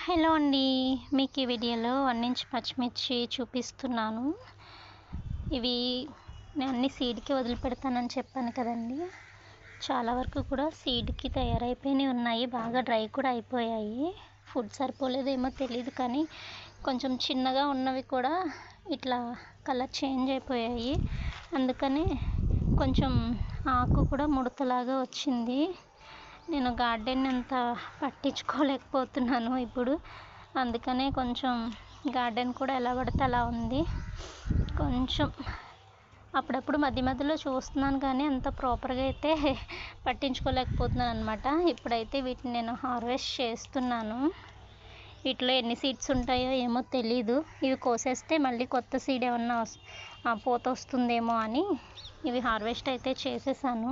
Hello అండి. మీకు ఈ వీడియోలో 1 ఇంచ్ పచ్చిమిర్చి చూపిస్తున్నాను. ఇవి నేను అన్ని సీడ్‌కి వదిలిపెడతానని చెప్పాను కదండీ! చాలా వరకు కూడా సీడ్‌కి తయారైపోయినవి ఉన్నాయి. బాగా డ్రై కూడా అయిపోయాయి. ఫుడ్ సరిపోలేదేమో తెలీదు కానీ కొంచెం చిన్నగా ఉన్నవి కూడా ఇట్లా కలర్ చేంజ్ అయిపోయాయి. అందుకని కొంచెం ఆకు కూడా ముడతలాగా వచ్చింది. నేను గార్డెన్ అంత పట్టించుకోలేకపోతున్నాను ఇప్పుడు. అందుకనే కొంచెం గార్డెన్ కూడా ఎలా పడితే అలా ఉంది. కొంచెం అప్పుడప్పుడు మధ్య మధ్యలో చూస్తున్నాను కానీ అంత ప్రాపర్‌గా అయితే పట్టించుకోలేకపోతున్నాను అనమాట. ఇప్పుడైతే వీటిని నేను హార్వెస్ట్ చేస్తున్నాను. వీటిలో ఎన్ని సీడ్స్ ఉంటాయో ఏమో తెలీదు. ఇవి కోసేస్తే మళ్ళీ కొత్త సీడ్ ఏమన్నా పూత వస్తుందేమో అని ఇవి హార్వెస్ట్ అయితే చేసేసాను.